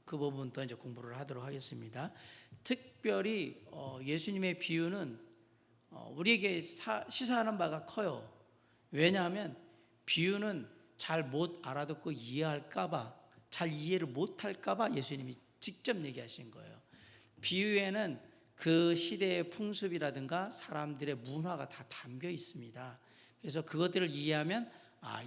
그 부분도 이제 공부를 하도록 하겠습니다. 특별히 예수님의 비유는 우리에게 시사하는 바가 커요. 왜냐하면 비유는 잘 못 알아듣고 이해할까봐, 잘 이해를 못할까봐 예수님이 직접 얘기하신 거예요. 비유에는 그 시대의 풍습이라든가 사람들의 문화가 다 담겨 있습니다. 그래서 그것들을 이해하면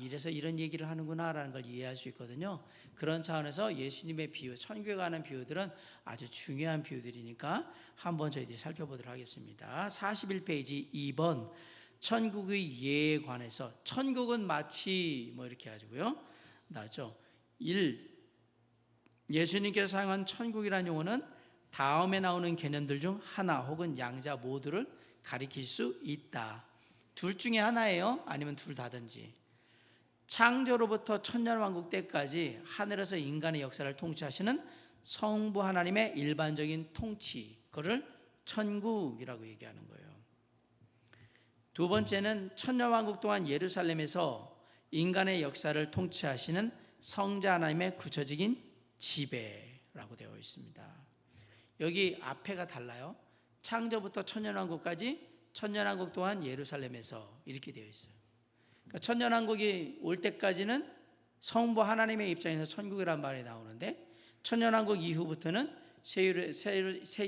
이래서 이런 얘기를 하는구나 라는 걸 이해할 수 있거든요. 그런 차원에서 예수님의 비유, 천국에 가는 비유들은 아주 중요한 비유들이니까 한번 저희들이 살펴보도록 하겠습니다. 41페이지 2번 천국의 예에 관해서, 천국은 마치 이렇게 가지고요 나왔죠. 1. 예수님께서 사용한 천국이라는 용어는 다음에 나오는 개념들 중 하나 혹은 양자 모두를 가리킬 수 있다. 둘 중에 하나예요, 아니면 둘 다든지. 창조로부터 천년왕국 때까지 하늘에서 인간의 역사를 통치하시는 성부 하나님의 일반적인 통치, 그거를 천국이라고 얘기하는 거예요. 두 번째는 천년왕국 동안 예루살렘에서 인간의 역사를 통치하시는 성자 하나님의 구체적인 지배라고 되어 있습니다. 여기 앞에가 달라요. 창조부터 천년왕국까지, 천년왕국 동안 예루살렘에서, 이렇게 되어 있어요. 그러니까 천년왕국이 올 때까지는 성부 하나님의 입장에서 천국이라는 말이 나오는데, 천년왕국 이후부터는 새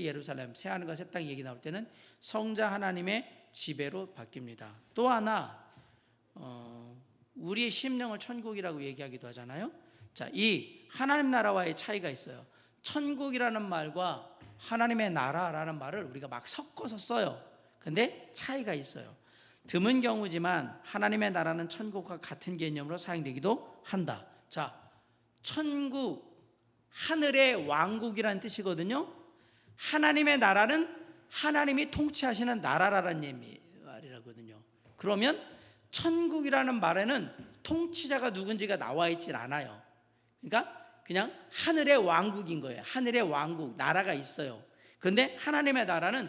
예루살렘, 새 하늘과 새 땅 얘기 나올 때는 성자 하나님의 지배로 바뀝니다. 또 하나, 우리의 심령을 천국이라고 얘기하기도 하잖아요. 자, 이 하나님 나라와의 차이가 있어요. 천국이라는 말과 하나님의 나라라는 말을 우리가 막 섞어서 써요. 근데 차이가 있어요. 드문 경우지만 하나님의 나라는 천국과 같은 개념으로 사용되기도 한다. 자, 천국, 하늘의 왕국이라는 뜻이거든요. 하나님의 나라는 하나님이 통치하시는 나라라는 말이라거든요. 그러면 천국이라는 말에는 통치자가 누군지가 나와 있질 않아요. 그러니까 그냥 하늘의 왕국인 거예요. 하늘의 왕국, 나라가 있어요. 그런데 하나님의 나라는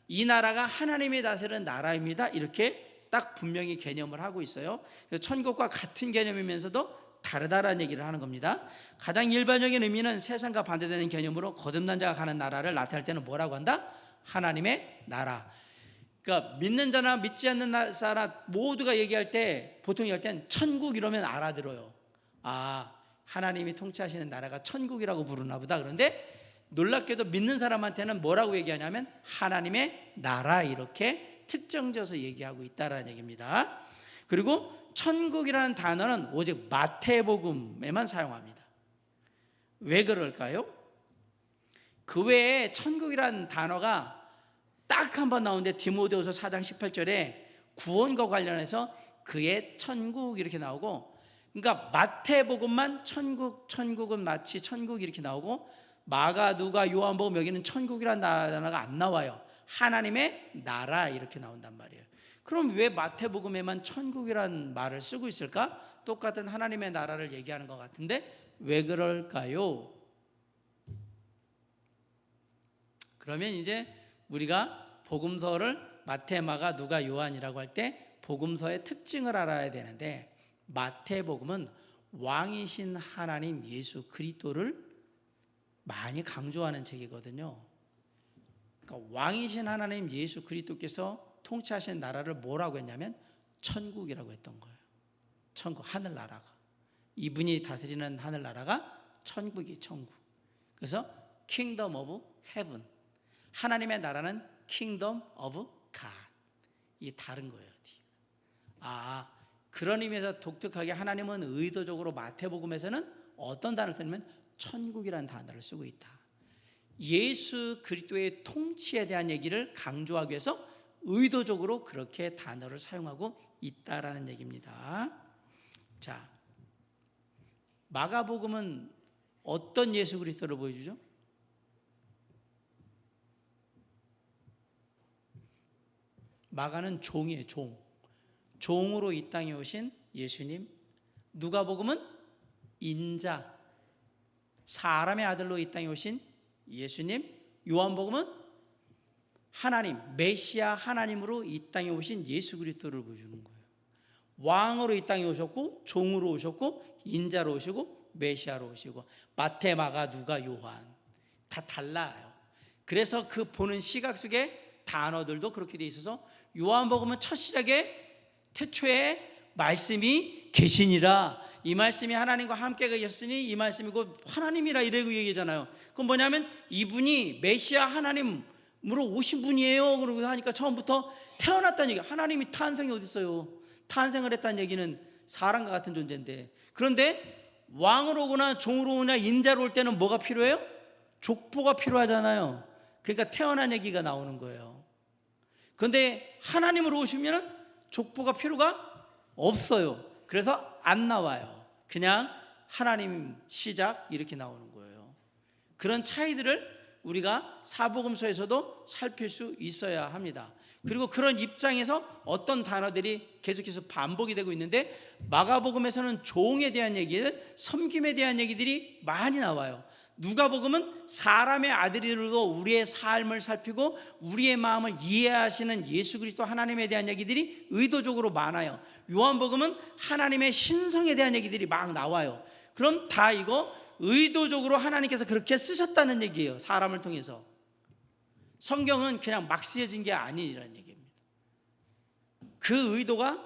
이 나라가 하나님이 다스리는 나라입니다, 이렇게 딱 분명히 개념을 하고 있어요. 그래서 천국과 같은 개념이면서도 다르다라는 얘기를 하는 겁니다. 가장 일반적인 의미는 세상과 반대되는 개념으로 거듭난 자가 가는 나라를 나타낼 때는 뭐라고 한다? 하나님의 나라. 그러니까 믿는 자나 믿지 않는 사람 모두가 얘기할 때, 보통 얘기할 땐 천국 이러면 알아들어요. 하나님이 통치하시는 나라가 천국이라고 부르나 보다. 그런데 놀랍게도 믿는 사람한테는 뭐라고 얘기하냐면 하나님의 나라, 이렇게 특정져서 얘기하고 있다라는 얘기입니다. 그리고 천국이라는 단어는 오직 마태복음에만 사용합니다. 왜 그럴까요? 그 외에 천국이라는 단어가 딱 한 번 나오는데, 디모데후서 4장 18절에 구원과 관련해서 그의 천국 이렇게 나오고, 그러니까 마태복음만 천국은 마치 천국 이렇게 나오고, 마가, 누가, 요한복음 여기는 천국이라는 단어가 안 나와요. 하나님의 나라 이렇게 나온단 말이에요. 그럼 왜 마태복음에만 천국이라는 말을 쓰고 있을까? 똑같은 하나님의 나라를 얘기하는 것 같은데 왜 그럴까요? 그러면 이제 우리가 복음서를 마태, 마가, 누가, 요한이라고 할 때 복음서의 특징을 알아야 되는데, 마태복음은 왕이신 하나님 예수 그리스도를 많이 강조하는 책이거든요. 그러니까 왕이신 하나님 예수 그리스도께서 통치하신 나라를 뭐라고 했냐면 천국이라고 했던 거예요. 천국, 하늘나라가, 이분이 다스리는 하늘나라가 천국이 천국. 그래서 Kingdom of Heaven, 하나님의 나라는 Kingdom of God. 이게 다른 거예요. 그런 의미에서 독특하게 하나님은 의도적으로 마태복음에서는 어떤 단어를 쓰냐면 천국이라는 단어를 쓰고 있다. 예수 그리스도의 통치에 대한 얘기를 강조하기 위해서 의도적으로 그렇게 단어를 사용하고 있다라는 얘기입니다. 자, 마가복음은 어떤 예수 그리스도를 보여주죠? 마가는 종이에요. 종으로 이 땅에 오신 예수님. 누가복음은 인자, 사람의 아들로 이 땅에 오신 예수님. 요한복음은 하나님, 메시아 하나님으로 이 땅에 오신 예수 그리스도를 보여주는 거예요. 왕으로 이 땅에 오셨고, 종으로 오셨고, 인자로 오시고, 메시아로 오시고, 마태, 마가, 누가, 요한 다 달라요. 그래서 그 보는 시각 속에 단어들도 그렇게 돼 있어서 요한복음은 첫 시작에 태초에 말씀이 계시니라, 이 말씀이 하나님과 함께 계셨으니 이 말씀이고 하나님이라 이러고 얘기하잖아요. 그건 뭐냐면 이분이 메시아 하나님으로 오신 분이에요. 그러고 하니까 처음부터 태어났다는 얘기. 하나님이 탄생이 어디 있어요? 탄생을 했다는 얘기는 사람과 같은 존재인데, 그런데 왕으로 오거나 종으로 오거나 인자로 올 때는 뭐가 필요해요? 족보가 필요하잖아요. 그러니까 태어난 얘기가 나오는 거예요. 그런데 하나님으로 오시면 족보가 필요가 없어요. 그래서 안 나와요. 그냥 하나님 시작 이렇게 나오는 거예요. 그런 차이들을 우리가 사복음서에서도 살필 수 있어야 합니다. 그리고 그런 입장에서 어떤 단어들이 계속해서 반복이 되고 있는데, 마가복음에서는 종에 대한 얘기들, 섬김에 대한 얘기들이 많이 나와요. 누가복음은 사람의 아들이로도 우리의 삶을 살피고 우리의 마음을 이해하시는 예수 그리스도 하나님에 대한 얘기들이 의도적으로 많아요. 요한복음은 하나님의 신성에 대한 얘기들이 막 나와요. 그럼 다 이거 의도적으로 하나님께서 그렇게 쓰셨다는 얘기예요. 사람을 통해서. 성경은 그냥 막 쓰여진 게 아니라는 얘기입니다. 그 의도가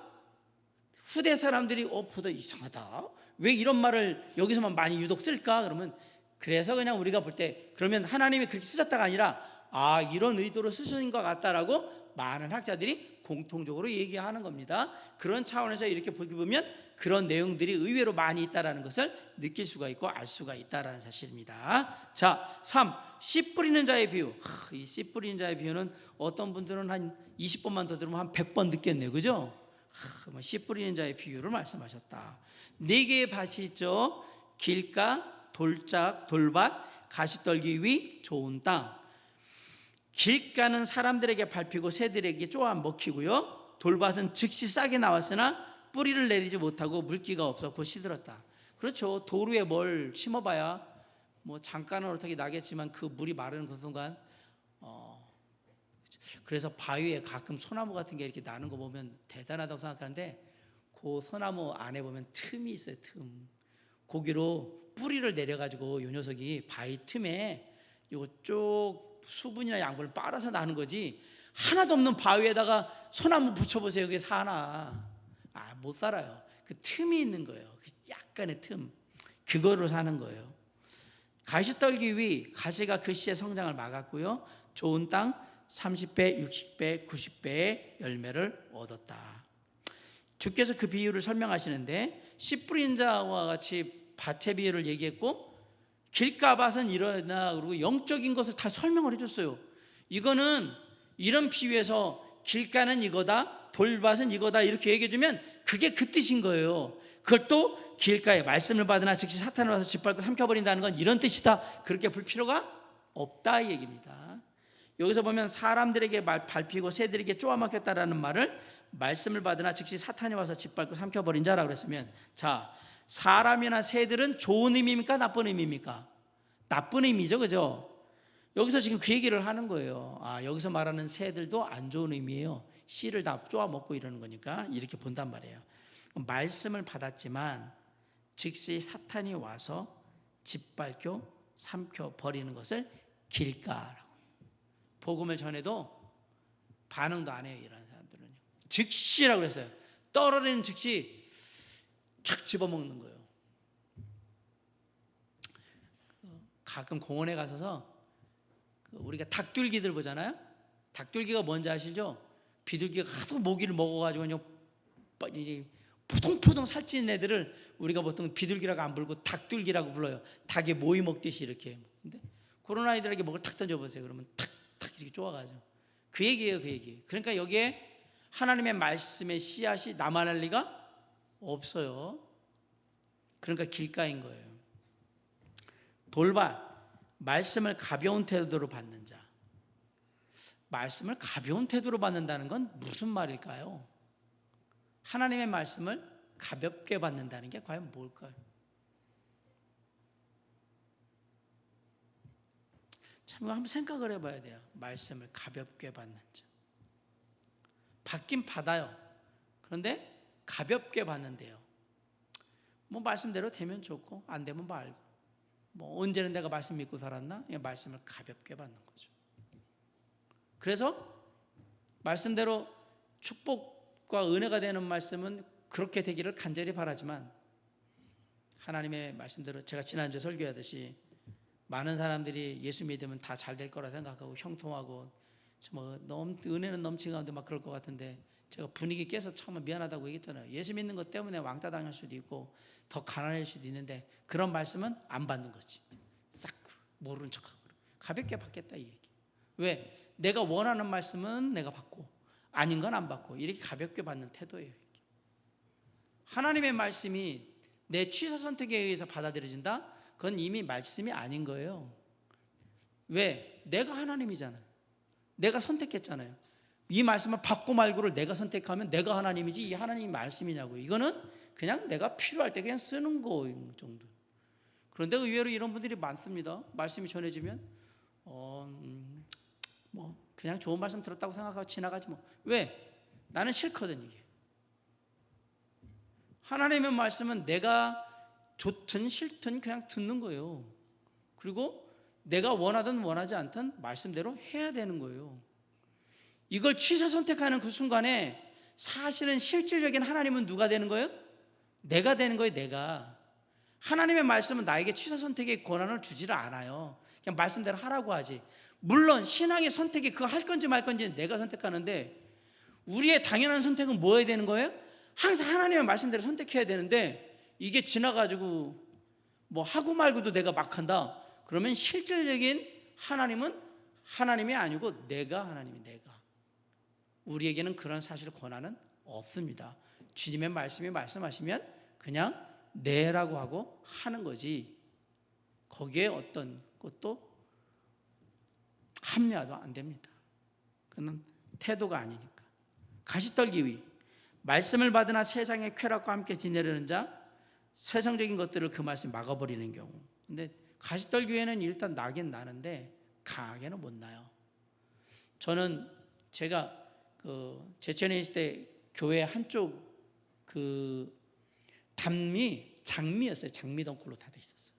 후대 사람들이 보다 이상하다, 왜 이런 말을 여기서만 많이 유독 쓸까? 그러면 그래서 그냥 우리가 볼 때 그러면 하나님이 그렇게 쓰셨다가 아니라 이런 의도로 쓰신 것 같다라고 많은 학자들이 공통적으로 얘기하는 겁니다. 그런 차원에서 이렇게 보면 그런 내용들이 의외로 많이 있다는 것을 느낄 수가 있고 알 수가 있다는 사실입니다. 자, 3. 씨 뿌리는 자의 비유. 이 씨 뿌리는 자의 비유는 어떤 분들은 한 20번만 더 들으면 한 100번 듣겠네요. 그죠? 씨 뿌리는 자의 비유를 말씀하셨다. 4개의 밭이 있죠. 길가, 돌짝, 돌밭, 가시떨기 위, 좋은 땅. 길가는 사람들에게 밟히고 새들에게 쪼아 먹히고요, 돌밭은 즉시 싹이 나왔으나 뿌리를 내리지 못하고 물기가 없어 곧 시들었다. 그렇죠. 도로에 뭘 심어봐야 뭐 잠깐은 어떻게 나겠지만 그 물이 마르는 그 순간 그래서 바위에 가끔 소나무 같은 게 이렇게 나는 거 보면 대단하다고 생각하는데, 그 소나무 안에 보면 틈이 있어요. 틈. 거기로 뿌리를 내려가지고 요 녀석이 바위 틈에 요쪽 수분이나 양분을 빨아서 나는 거지, 하나도 없는 바위에다가 소나무 붙여보세요. 여기 사나? 못 살아요. 그 틈이 있는 거예요. 그 약간의 틈, 그거로 사는 거예요. 가시떨기 위, 가시가 그 씨의 성장을 막았고요, 좋은 땅 30배, 60배, 90배의 열매를 얻었다. 주께서 그 비유를 설명하시는데, 씨 뿌린 자와 같이 밭의 비유를 얘기했고, 길가밭은 이러나, 그리고 영적인 것을 다 설명을 해줬어요. 이거는 이런 비유에서 길가는 이거다, 돌밭은 이거다 이렇게 얘기해주면 그게 그 뜻인 거예요. 그걸 또 길가에 말씀을 받으나 즉시 사탄을 와서 짓밟고 삼켜버린다는 건 이런 뜻이다, 그렇게 볼 필요가 없다 이 얘기입니다. 여기서 보면 사람들에게 밟히고 새들에게 쪼아먹혔다라는 말을 말씀을 받으나 즉시 사탄이 와서 짓밟고 삼켜버린 자라고 그랬으면, 자, 사람이나 새들은 좋은 의미입니까? 나쁜 의미입니까? 나쁜 의미죠. 그죠? 여기서 지금 그 얘기를 하는 거예요. 여기서 말하는 새들도 안 좋은 의미예요. 씨를 다 쪼아먹고 이러는 거니까 이렇게 본단 말이에요. 말씀을 받았지만 즉시 사탄이 와서 짓밟혀 삼켜버리는 것을 길가라고. 복음을 전해도 반응도 안 해요. 이런 사람들은요. 즉시라고 그랬어요. 떨어지는 즉시 촥 집어먹는 거예요. 가끔 공원에 가서 우리가 닭둘기들 보잖아요. 닭둘기가 뭔지 아시죠? 비둘기가 하도 모기를 먹어가지고 그냥 포동포동 살찌는 애들을 우리가 보통 비둘기라고 안 부르고 닭둘기라고 불러요. 닭이 모이 먹듯이 이렇게. 근데 그런 아이들에게 먹을 탁 던져보세요. 그러면 탁탁 이렇게 쪼아가죠. 그 얘기예요, 그 얘기. 그러니까 여기에 하나님의 말씀의 씨앗이 남아날 리가 없어요. 그러니까 길가인 거예요. 돌밭, 말씀을 가벼운 태도로 받는 자. 말씀을 가벼운 태도로 받는다는 건 무슨 말일까요? 하나님의 말씀을 가볍게 받는다는 게 과연 뭘까요? 참 한번 생각을 해봐야 돼요. 말씀을 가볍게 받는 자. 받긴 받아요. 그런데 가볍게 받는데요. 뭐 말씀대로 되면 좋고 안 되면 말고, 뭐 언제는 내가 말씀 믿고 살았나? 말씀을 가볍게 받는 거죠. 그래서 말씀대로 축복과 은혜가 되는 말씀은 그렇게 되기를 간절히 바라지만, 하나님의 말씀대로 제가 지난주에 설교하듯이 많은 사람들이 예수 믿으면 다 잘 될 거라 생각하고 형통하고 뭐 은혜는 넘치가운데 막 그럴 것 같은데, 제가 분위기 깨서 처음에 미안하다고 얘기했잖아요. 예수 믿는 것 때문에 왕따 당할 수도 있고 더 가난할 수도 있는데 그런 말씀은 안 받는 거지. 싹 모르는 척하고 가볍게 받겠다 이 얘기. 왜? 내가 원하는 말씀은 내가 받고 아닌 건 안 받고, 이렇게 가볍게 받는 태도예요. 하나님의 말씀이 내 취사 선택에 의해서 받아들여진다? 그건 이미 말씀이 아닌 거예요. 왜? 내가 하나님이잖아요. 내가 선택했잖아요. 이 말씀을 받고 말고를 내가 선택하면 내가 하나님이지 이 하나님이 말씀이냐고요. 이거는 그냥 내가 필요할 때 그냥 쓰는 거 정도. 그런데 의외로 이런 분들이 많습니다. 말씀이 전해지면 뭐 그냥 좋은 말씀 들었다고 생각하고 지나가지 뭐. 왜? 나는 싫거든 이게. 하나님의 말씀은 내가 좋든 싫든 그냥 듣는 거예요. 그리고 내가 원하든 원하지 않든 말씀대로 해야 되는 거예요. 이걸 취사 선택하는 그 순간에 사실은 실질적인 하나님은 누가 되는 거예요? 내가 되는 거예요. 내가. 하나님의 말씀은 나에게 취사 선택의 권한을 주지를 않아요. 그냥 말씀대로 하라고 하지. 물론 신앙의 선택이 그거 할 건지 말 건지는 내가 선택하는데, 우리의 당연한 선택은 뭐 해야 되는 거예요? 항상 하나님의 말씀대로 선택해야 되는데, 이게 지나가지고 뭐 하고 말고도 내가 막 한다. 그러면 실질적인 하나님은 하나님이 아니고 내가 하나님이. 내가. 우리에게는 그런 사실 권한은 없습니다. 주님의 말씀이 말씀하시면 그냥 네라고 하고 하는 거지, 거기에 어떤 것도 합리화도 안 됩니다. 그건 태도가 아니니까. 가시떨기위, 말씀을 받으나 세상의 쾌락과 함께 지내려는 자, 세상적인 것들을 그 말씀이 막아버리는 경우. 근데 가시떨기위에는 일단 나긴 나는데 강하게는 못 나요. 저는 제가 제천에 있을 때 교회 한쪽 담이 장미였어요. 장미덩굴로 다 돼 있었어요.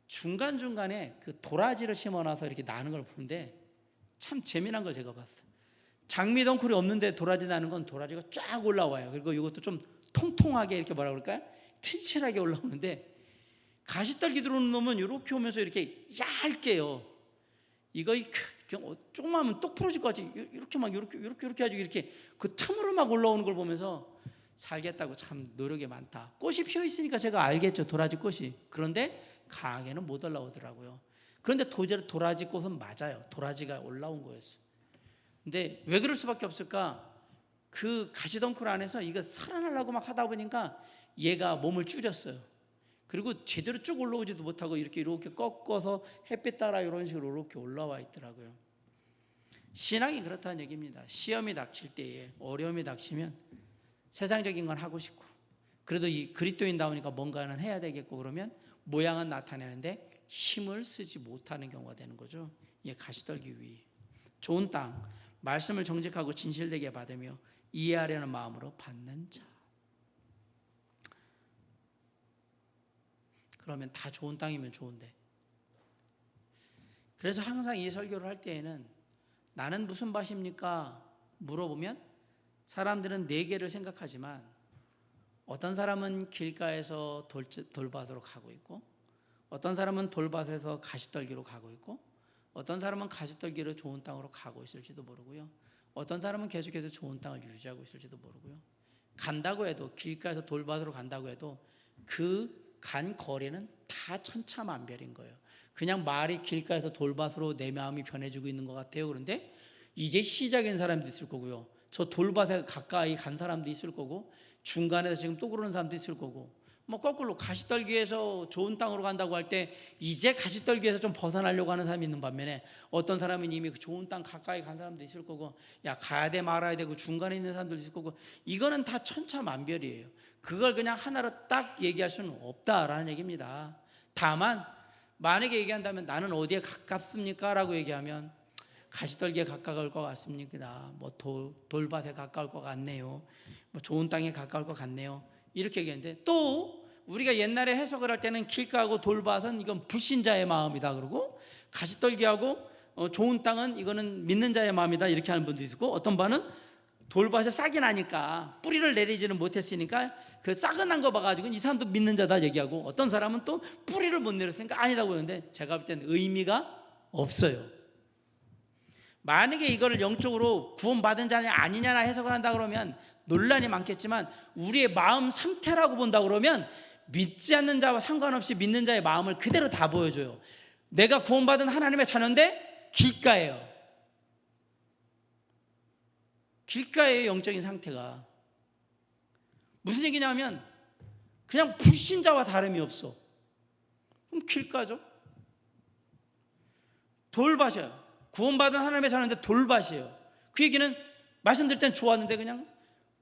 중간중간에 도라지를 심어놔서 이렇게 나는 걸 보는데 참 재미난 걸 제가 봤어요. 장미덩굴이 없는데 도라지 나는 건 도라지가 쫙 올라와요. 그리고 이것도 좀 통통하게 이렇게 뭐라 그럴까요? 튼실하게 올라오는데, 가시떨기 들어오는 놈은 이렇게 오면서 이렇게 얇게요. 이거 조금만 하면 똑 부러질 것 같지. 이렇게 가지고 이렇게 그 틈으로 막 올라오는 걸 보면서 살겠다고 참 노력이 많다. 꽃이 피어 있으니까 제가 알겠죠, 도라지 꽃이. 그런데 강하게는 못 올라오더라고요. 그런데 도라지 꽃은 맞아요. 도라지가 올라온 거였어요. 근데 왜 그럴 수밖에 없을까? 그 가시덩굴 안에서 이거 살아나려고 막 하다 보니까 얘가 몸을 줄였어요. 그리고 제대로 쭉 올라오지도 못하고 이렇게 꺾어서 햇빛 따라 이런 식으로 이렇게 올라와 있더라고요. 신앙이 그렇다는 얘기입니다. 시험이 닥칠 때에, 어려움이 닥치면 세상적인 건 하고 싶고, 그래도 이 그리스도인다우니까 뭔가는 해야 되겠고, 그러면 모양은 나타내는데 힘을 쓰지 못하는 경우가 되는 거죠. 이게 가시떨기. 좋은 땅, 말씀을 정직하고 진실되게 받으며 이해하려는 마음으로 받는 자. 그러면 다 좋은 땅이면 좋은데, 그래서 항상 이 설교를 할 때에는 나는 무슨 밭입니까? 물어보면 사람들은 네 개를 생각하지만, 어떤 사람은 길가에서 돌밭으로 가고 있고, 어떤 사람은 돌밭에서 가시떨기로 가고 있고, 어떤 사람은 가시떨기로 좋은 땅으로 가고 있을지도 모르고요. 어떤 사람은 계속해서 좋은 땅을 유지하고 있을지도 모르고요. 간다고 해도, 길가에서 돌밭으로 간다고 해도 그 간 거리는 다 천차만별인 거예요. 그냥 말이 길가에서 돌밭으로 내 마음이 변해지고 있는 것 같아요. 그런데 이제 시작인 사람도 있을 거고요. 저 돌밭에 가까이 간 사람도 있을 거고, 중간에서 지금 또 그러는 사람도 있을 거고, 뭐 거꾸로 가시떨기에서 좋은 땅으로 간다고 할 때 이제 가시떨기에서 좀 벗어나려고 하는 사람이 있는 반면에, 어떤 사람은 이미 그 좋은 땅 가까이 간 사람도 있을 거고, 야 가야 돼 말아야 되고 중간에 있는 사람도 있을 거고, 이거는 다 천차만별이에요. 그걸 그냥 하나로 딱 얘기할 수는 없다라는 얘기입니다. 다만 만약에 얘기한다면 나는 어디에 가깝습니까? 라고 얘기하면 가시떨기에 가까울 것 같습니다. 뭐 돌밭에 가까울 것 같네요. 뭐 좋은 땅에 가까울 것 같네요. 이렇게 얘기했는데, 또 우리가 옛날에 해석을 할 때는 길가하고 돌밭은 이건 불신자의 마음이다 그러고, 가시떨기하고 좋은 땅은 이거는 믿는 자의 마음이다 이렇게 하는 분도 있고, 어떤 반은 돌밭에 싹이 나니까 뿌리를 내리지는 못했으니까 그 싹은 난 거 봐가지고 이 사람도 믿는 자다 얘기하고, 어떤 사람은 또 뿌리를 못 내렸으니까 아니다고 하는데, 제가 볼 때는 의미가 없어요. 만약에 이거를 영적으로 구원받은 자냐 아니냐나 해석을 한다 그러면 논란이 많겠지만, 우리의 마음 상태라고 본다 그러면 믿지 않는 자와 상관없이 믿는 자의 마음을 그대로 다 보여줘요. 내가 구원받은 하나님의 자녀인데 길가예요. 길가의 영적인 상태가 무슨 얘기냐면 그냥 불신자와 다름이 없어. 그럼 길가죠. 돌밭이에요. 구원받은 하나님의 자녀인데 돌밭이에요. 그 얘기는 말씀드릴 땐 좋았는데 그냥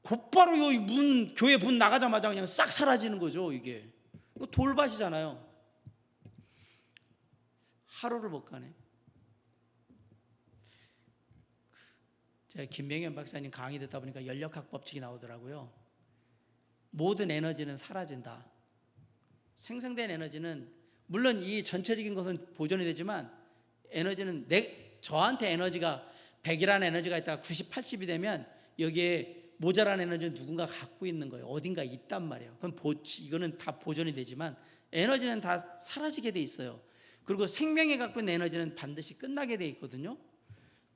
곧바로 요 문, 교회 문 나가자마자 그냥 싹 사라지는 거죠. 이게 돌밭이잖아요. 하루를 못 가네. 제가 김명현 박사님 강의 듣다 보니까 연력학 법칙이 나오더라고요. 모든 에너지는 사라진다. 생성된 에너지는 물론 이 전체적인 것은 보존이 되지만, 에너지는 저한테 에너지가 100이라는 에너지가 있다가 90, 80이 되면 여기에 모자란 에너지는 누군가 갖고 있는 거예요. 어딘가 있단 말이에요. 그럼 이거는 다 보존이 되지만 에너지는 다 사라지게 돼 있어요. 그리고 생명이 갖고 있는 에너지는 반드시 끝나게 돼 있거든요.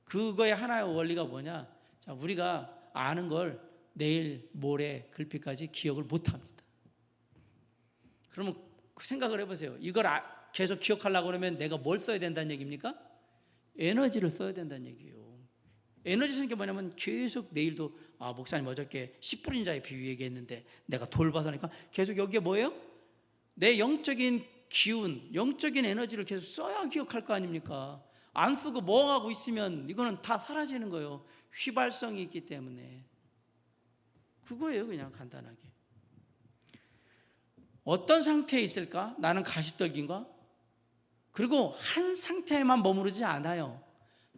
그거의 하나의 원리가 뭐냐? 자, 우리가 아는 걸 내일, 모레, 글피까지 기억을 못합니다. 그러면 생각을 해보세요. 이걸 계속 기억하려고 그러면 내가 뭘 써야 된다는 얘기입니까? 에너지를 써야 된다는 얘기예요. 에너지 쓰는 게 뭐냐면 계속 내일도 목사님 어저께 씨 뿌린 자의 비유 얘기했는데 내가 돌봐서니까 계속 여기에 뭐예요? 내 영적인 기운, 영적인 에너지를 계속 써야 기억할 거 아닙니까? 안 쓰고 멍하고 있으면 이거는 다 사라지는 거예요. 휘발성이 있기 때문에. 그거예요. 그냥 간단하게. 어떤 상태에 있을까? 나는 가시떨기인가? 그리고 한 상태에만 머무르지 않아요.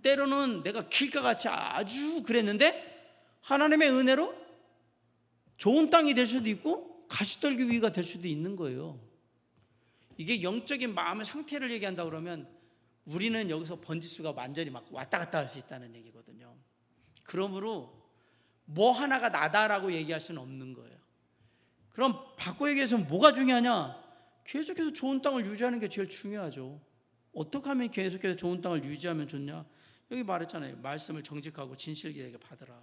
때로는 내가 길가같이 아주 그랬는데 하나님의 은혜로 좋은 땅이 될 수도 있고 가시떨기 위가 될 수도 있는 거예요. 이게 영적인 마음의 상태를 얘기한다 그러면 우리는 여기서 번지수가 완전히 막 왔다 갔다 할 수 있다는 얘기거든요. 그러므로 뭐 하나가 나다라고 얘기할 수는 없는 거예요. 그럼 바꿔 얘기해서 뭐가 중요하냐? 계속해서 좋은 땅을 유지하는 게 제일 중요하죠. 어떻게 하면 계속해서 좋은 땅을 유지하면 좋냐? 여기 말했잖아요. 말씀을 정직하고 진실되게 받으라.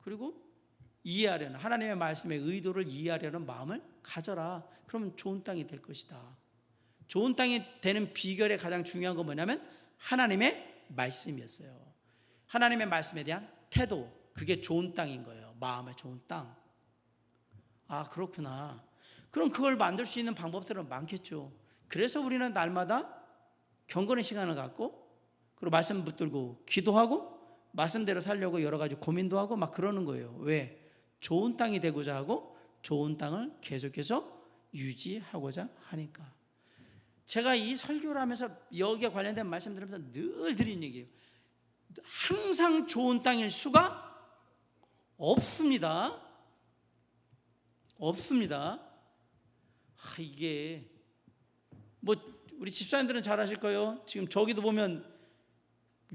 그리고 이해하려는, 하나님의 말씀의 의도를 이해하려는 마음을 가져라. 그러면 좋은 땅이 될 것이다. 좋은 땅이 되는 비결의 가장 중요한 건 뭐냐면 하나님의 말씀이었어요. 하나님의 말씀에 대한 태도, 그게 좋은 땅인 거예요. 마음의 좋은 땅. 그렇구나. 그럼 그걸 만들 수 있는 방법들은 많겠죠. 그래서 우리는 날마다 경건의 시간을 갖고, 그리고 말씀 붙들고 기도하고 말씀대로 살려고 여러 가지 고민도 하고 막 그러는 거예요. 왜? 좋은 땅이 되고자 하고 좋은 땅을 계속해서 유지하고자 하니까. 제가 이 설교를 하면서 여기에 관련된 말씀 들으면서 늘 드린 얘기예요. 항상 좋은 땅일 수가 없습니다. 없습니다. 이게 뭐 우리 집사님들은 잘 아실 거예요. 지금 저기도 보면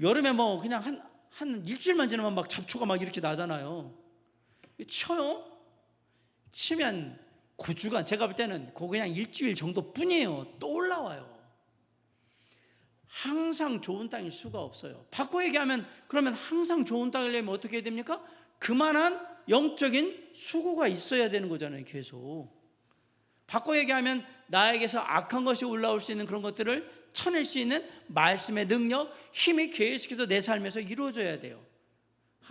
여름에 뭐 그냥 한 일주일만 지나면 막 잡초가 막 이렇게 나잖아요. 쳐요. 치면 고주간, 제가 볼 때는 그냥 일주일 정도뿐이에요. 또 올라와요. 항상 좋은 땅일 수가 없어요. 바꿔 얘기하면 그러면 항상 좋은 땅이려면 어떻게 해야 됩니까? 그만한 영적인 수고가 있어야 되는 거잖아요. 계속. 바꿔 얘기하면 나에게서 악한 것이 올라올 수 있는 그런 것들을 쳐낼 수 있는 말씀의 능력, 힘이 계속해서 내 삶에서 이루어져야 돼요.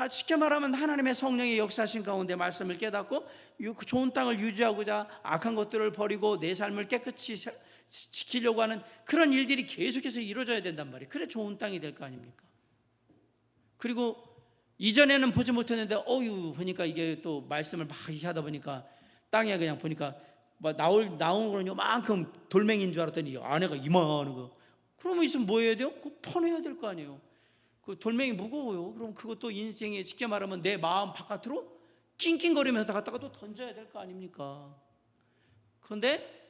쉽게 말하면 하나님의 성령의 역사하신 가운데 말씀을 깨닫고 좋은 땅을 유지하고자 악한 것들을 버리고 내 삶을 깨끗이 지키려고 하는 그런 일들이 계속해서 이루어져야 된단 말이에요. 그래 좋은 땅이 될 거 아닙니까? 그리고 이전에는 보지 못했는데 보니까 이게 또 말씀을 막 하다 보니까 땅에 그냥 보니까 나온 거는 요만큼 돌멩이인 줄 알았더니 안에가 이만한 거. 그러면 있으면 뭐 해야 돼요? 그거 퍼내야 될 거 아니에요. 그 돌멩이 무거워요. 그럼 그것도 인생에 쉽게 말하면 내 마음 바깥으로 낑낑거리면서 갖다가 또 던져야 될 거 아닙니까? 그런데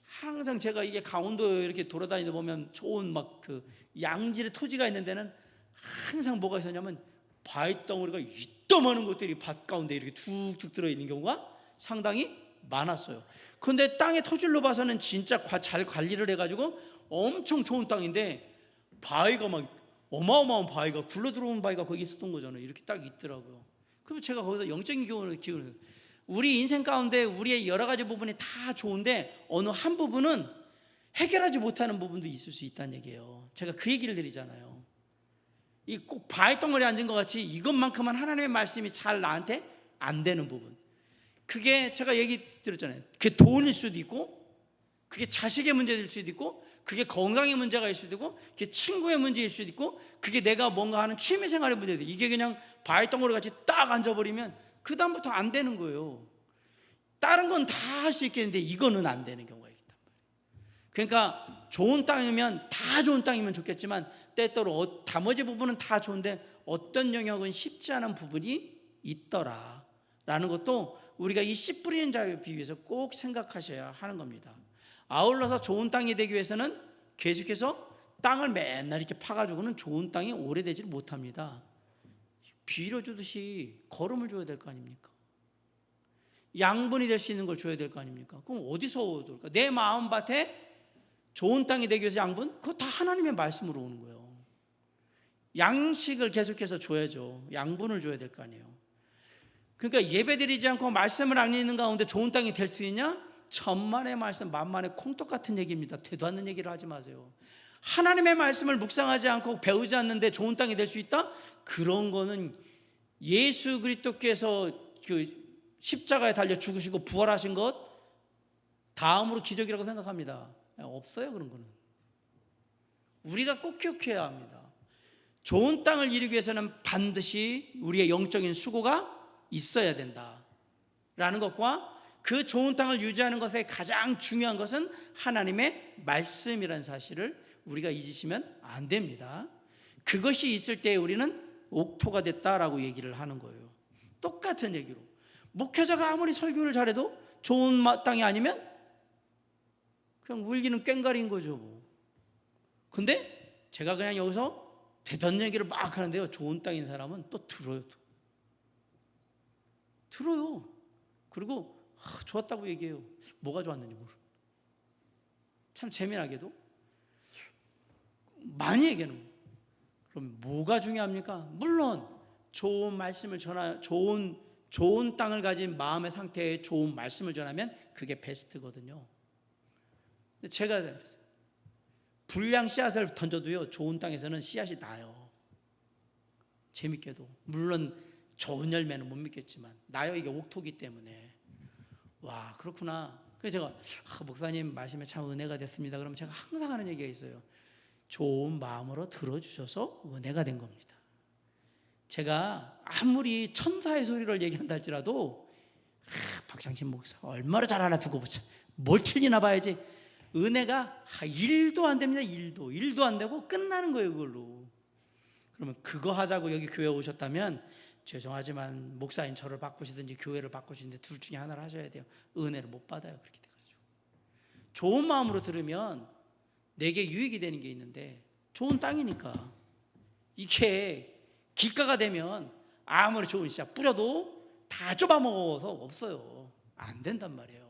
항상 제가 이게 강원도 이렇게 돌아다니다 보면 좋은 막 그 양질의 토지가 있는 데는 항상 뭐가 있었냐면 바위 덩어리가 이따만한 것들이 밭 가운데 이렇게 툭툭 들어있는 경우가 상당히 많았어요. 그런데 땅의 토질로 봐서는 진짜 잘 관리를 해가지고 엄청 좋은 땅인데 바위가 막 어마어마한 바위가 굴러 들어온 바위가 거기 있었던 거잖아요. 이렇게 딱 있더라고요. 그래서 제가 거기서 영적인 기운을 우리 인생 가운데 우리의 여러 가지 부분이 다 좋은데 어느 한 부분은 해결하지 못하는 부분도 있을 수 있다는 얘기예요. 제가 그 얘기를 드리잖아요. 이 꼭 바위 덩어리 앉은 것 같이 이것만큼은 하나님의 말씀이 잘 나한테 안 되는 부분, 그게 제가 얘기 드렸잖아요. 그게 돈일 수도 있고, 그게 자식의 문제일 수도 있고, 그게 건강의 문제가 있을 수도 있고, 그게 친구의 문제일 수도 있고, 그게 내가 뭔가 하는 취미생활의 문제도 있고, 이게 그냥 바위 덩어리 같이 딱 앉아버리면 그 다음부터 안 되는 거예요. 다른 건 다 할 수 있겠는데 이거는 안 되는 경우가 있단 말이에요. 그러니까 좋은 땅이면 다 좋은 땅이면 좋겠지만 때때로 나머지 부분은 다 좋은데 어떤 영역은 쉽지 않은 부분이 있더라 라는 것도 우리가 이 씨 뿌리는 자에 비유해서 꼭 생각하셔야 하는 겁니다. 아울러서 좋은 땅이 되기 위해서는 계속해서 땅을 맨날 이렇게 파가지고는 좋은 땅이 오래되지 못합니다. 비료 주듯이 거름을 줘야 될 거 아닙니까? 양분이 될 수 있는 걸 줘야 될 거 아닙니까? 그럼 어디서 얻을까? 내 마음밭에 좋은 땅이 되기 위해서 양분? 그거 다 하나님의 말씀으로 오는 거예요. 양식을 계속해서 줘야죠. 양분을 줘야 될 거 아니에요. 그러니까 예배드리지 않고 말씀을 안 읽는 가운데 좋은 땅이 될 수 있냐? 천만의 말씀 만만의 콩떡 같은 얘기입니다. 되도 않는 얘기를 하지 마세요. 하나님의 말씀을 묵상하지 않고 배우지 않는데 좋은 땅이 될 수 있다? 그런 거는 예수 그리스도께서 그 십자가에 달려 죽으시고 부활하신 것 다음으로 기적이라고 생각합니다. 없어요. 그런 거는 우리가 꼭 기억해야 합니다. 좋은 땅을 이루기 위해서는 반드시 우리의 영적인 수고가 있어야 된다라는 것과 그 좋은 땅을 유지하는 것에 가장 중요한 것은 하나님의 말씀이라는 사실을 우리가 잊으시면 안 됩니다. 그것이 있을 때 우리는 옥토가 됐다라고 얘기를 하는 거예요. 똑같은 얘기로 목회자가 아무리 설교를 잘해도 좋은 땅이 아니면 그냥 울기는 꽹가리인 거죠. 근데 제가 그냥 여기서 되던 얘기를 막 하는데요, 좋은 땅인 사람은 또 들어요. 그리고 좋았다고 얘기해요. 뭐가 좋았는지 모르. 참 재미나게도 많이 얘기하는 거예요. 그럼 뭐가 중요합니까? 물론 좋은 말씀을 좋은 땅을 가진 마음의 상태에 좋은 말씀을 전하면 그게 베스트거든요. 근데 제가 불량 씨앗을 던져도요, 좋은 땅에서는 씨앗이 나요. 재밌게도. 물론 좋은 열매는 못 믿겠지만 나요. 이게 옥토기 때문에. 와, 그렇구나. 그래서 제가 목사님 말씀에 참 은혜가 됐습니다. 그러면 제가 항상 하는 얘기가 있어요. 좋은 마음으로 들어주셔서 은혜가 된 겁니다. 제가 아무리 천사의 소리를 얘기한다 할지라도 박장신 목사 얼마나 잘 알아두고 보자. 뭘 틀리나 봐야지. 은혜가 1도 안 됩니다. 1도 안 되고 끝나는 거예요. 그걸로. 그러면 그거 하자고 여기 교회 오셨다면 죄송하지만 목사인 저를 바꾸시든지 교회를 바꾸시는데 둘 중에 하나를 하셔야 돼요. 은혜를 못 받아요. 그렇게 돼가지고. 좋은 마음으로 들으면 내게 유익이 되는 게 있는데 좋은 땅이니까 이게 길가가 되면 아무리 좋은 씨앗 뿌려도 다 좁아먹어서 없어요. 안 된단 말이에요.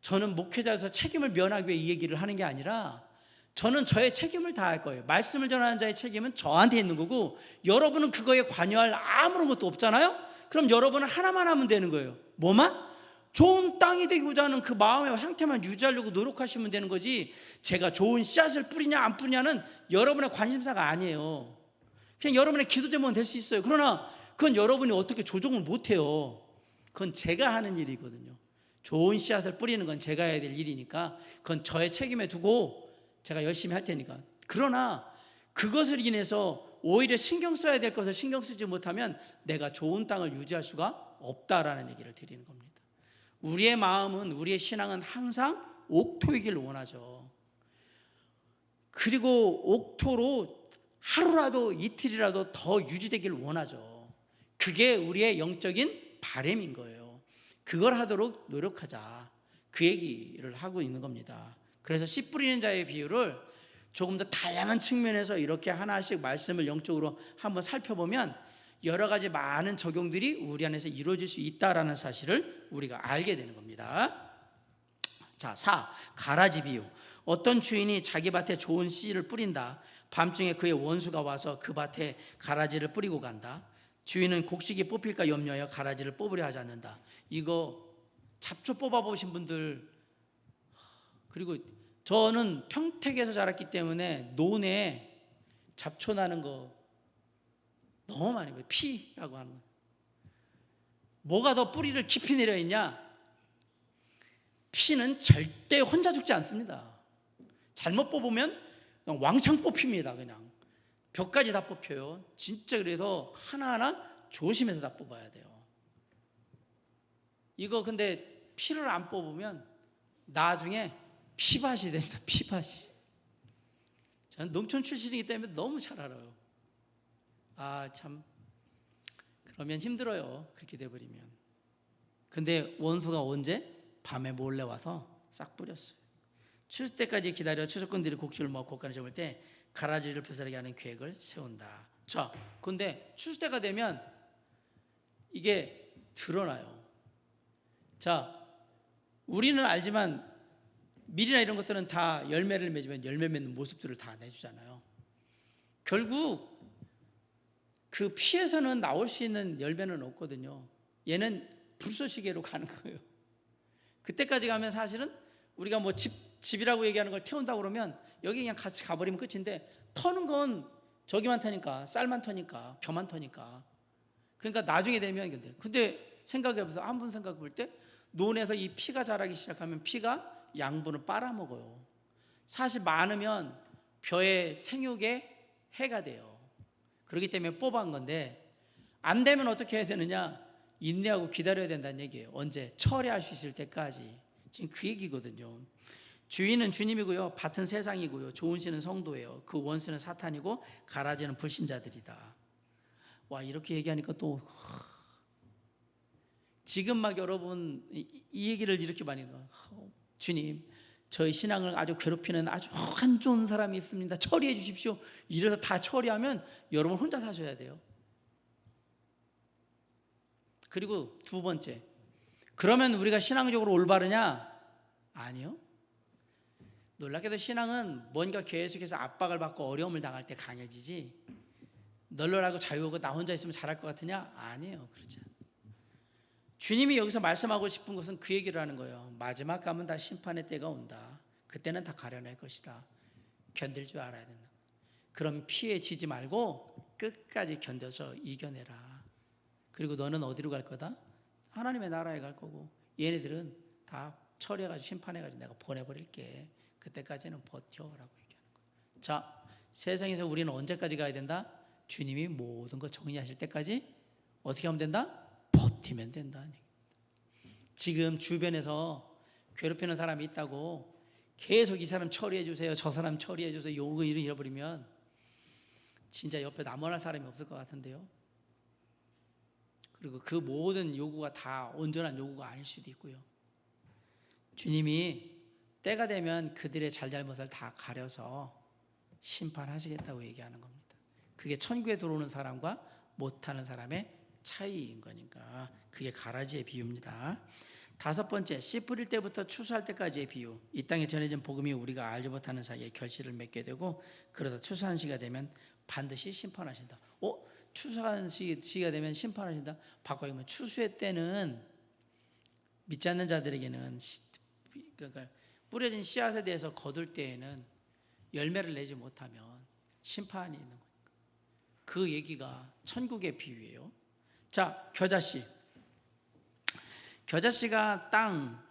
저는 목회자로서 책임을 면하기 위해 이 얘기를 하는 게 아니라 저는 저의 책임을 다할 거예요. 말씀을 전하는 자의 책임은 저한테 있는 거고 여러분은 그거에 관여할 아무런 것도 없잖아요. 그럼 여러분은 하나만 하면 되는 거예요. 뭐만? 좋은 땅이 되고자 하는 그 마음의 상태만 유지하려고 노력하시면 되는 거지, 제가 좋은 씨앗을 뿌리냐 안 뿌리냐는 여러분의 관심사가 아니에요. 그냥 여러분의 기도 제목은 될 수 있어요. 그러나 그건 여러분이 어떻게 조정을 못해요. 그건 제가 하는 일이거든요. 좋은 씨앗을 뿌리는 건 제가 해야 될 일이니까 그건 저의 책임에 두고 제가 열심히 할 테니까. 그러나 그것을 인해서 오히려 신경 써야 될 것을 신경 쓰지 못하면 내가 좋은 땅을 유지할 수가 없다라는 얘기를 드리는 겁니다. 우리의 마음은, 우리의 신앙은 항상 옥토이길 원하죠. 그리고 옥토로 하루라도 이틀이라도 더 유지되길 원하죠. 그게 우리의 영적인 바람인 거예요. 그걸 하도록 노력하자. 그 얘기를 하고 있는 겁니다. 그래서 씨 뿌리는 자의 비유를 조금 더 다양한 측면에서 이렇게 하나씩 말씀을 영적으로 한번 살펴보면 여러 가지 많은 적용들이 우리 안에서 이루어질 수 있다라는 사실을 우리가 알게 되는 겁니다. 자, 4. 가라지 비유. 어떤 주인이 자기 밭에 좋은 씨를 뿌린다. 밤중에 그의 원수가 와서 그 밭에 가라지를 뿌리고 간다. 주인은 곡식이 뽑힐까 염려하여 가라지를 뽑으려 하지 않는다. 이거 잡초 뽑아보신 분들, 그리고 저는 평택에서 자랐기 때문에 논에 잡초 나는 거 너무 많이 봐요. 피라고 하는 거. 뭐가 더 뿌리를 깊이 내려 있냐? 피는 절대 혼자 죽지 않습니다. 잘못 뽑으면 그냥 왕창 뽑힙니다. 그냥 벽까지 다 뽑혀요. 진짜. 그래서 하나하나 조심해서 다 뽑아야 돼요. 이거 근데 피를 안 뽑으면 나중에 피밭이 됩니다. 피밭이. 저는 농촌 출신이기 때문에 너무 잘 알아요. 아, 참, 그러면 힘들어요. 그렇게 돼버리면. 근데 원수가 언제? 밤에 몰래 와서 싹 뿌렸어요. 추수 때까지 기다려 추수꾼들이 곡식을 먹고 곡간을 접을 때 가라지를 부스러기 하는 계획을 세운다. 자, 근데 추수 때가 되면 이게 드러나요. 자, 우리는 알지만 밀이나 이런 것들은 다 열매를 맺으면 열매 맺는 모습들을 다 내주잖아요. 결국 그 피에서는 나올 수 있는 열매는 없거든요. 얘는 불쏘시개로 가는 거예요. 그때까지 가면 사실은 우리가 뭐 집이라고 얘기하는 걸 태운다고 그러면 여기 그냥 같이 가버리면 끝인데, 터는 건 저기만 터니까, 쌀만 터니까, 벼만 터니까. 그러니까 나중에 되면, 근데 생각해보세요. 한 번 생각해 볼 때 논에서 이 피가 자라기 시작하면 피가 양분을 빨아먹어요. 사실 많으면 벼의 생육에 해가 돼요. 그렇기 때문에 뽑아온 건데, 안 되면 어떻게 해야 되느냐? 인내하고 기다려야 된다는 얘기예요. 언제? 철회할 수 있을 때까지. 지금 그 얘기거든요. 주인은 주님이고요, 밭은 세상이고요, 좋은 씨는 성도예요. 그 원수는 사탄이고 가라지는 불신자들이다. 와, 이렇게 얘기하니까 또 지금 막 여러분 이 얘기를 이렇게 많이 넣어요. 주님, 저희 신앙을 아주 괴롭히는 아주 안 좋은 사람이 있습니다. 처리해 주십시오. 이래서 다 처리하면 여러분 혼자 사셔야 돼요. 그리고 두 번째, 그러면 우리가 신앙적으로 올바르냐? 아니요. 놀랍게도 신앙은 뭔가 계속해서 압박을 받고 어려움을 당할 때 강해지지, 널널하고 자유하고 나 혼자 있으면 잘할 것 같으냐? 아니에요. 그렇지 않아요. 주님이 여기서 말씀하고 싶은 것은 그 얘기를 하는 거예요. 마지막 가면 다 심판의 때가 온다. 그때는 다 가려낼 것이다. 견딜 줄 알아야 된다. 그럼 피해 지지 말고 끝까지 견뎌서 이겨내라. 그리고 너는 어디로 갈 거다? 하나님의 나라에 갈 거고, 얘네들은 다 처리해가지고 심판해가지고 내가 보내버릴게. 그때까지는 버텨라고 얘기하는 거예요. 자, 세상에서 우리는 언제까지 가야 된다? 주님이 모든 거 정리하실 때까지 어떻게 하면 된다? 버티면 된다는 얘기입니다. 지금 주변에서 괴롭히는 사람이 있다고 계속 이 사람 처리해 주세요, 저 사람 처리해 주세요, 요거 잃어버리면 진짜 옆에 남아날 사람이 없을 것 같은데요. 그리고 그 모든 요구가 다 온전한 요구가 아닐 수도 있고요. 주님이 때가 되면 그들의 잘잘못을 다 가려서 심판하시겠다고 얘기하는 겁니다. 그게 천국에 들어오는 사람과 못하는 사람의 차이인 거니까 그게 가라지의 비유입니다. 다섯 번째, 씨 뿌릴 때부터 추수할 때까지의 비유. 이 땅에 전해진 복음이 우리가 알지 못하는 사이에 결실을 맺게 되고, 그러다 추수하는 시가 되면 반드시 심판하신다. 추수하는 시가 되면 심판하신다. 바꿔보면 추수의 때는 믿지 않는 자들에게는 그러니까 뿌려진 씨앗에 대해서 거둘 때에는 열매를 내지 못하면 심판이 있는 거니까. 그 얘기가 천국의 비유예요. 자, 겨자씨. 겨자씨가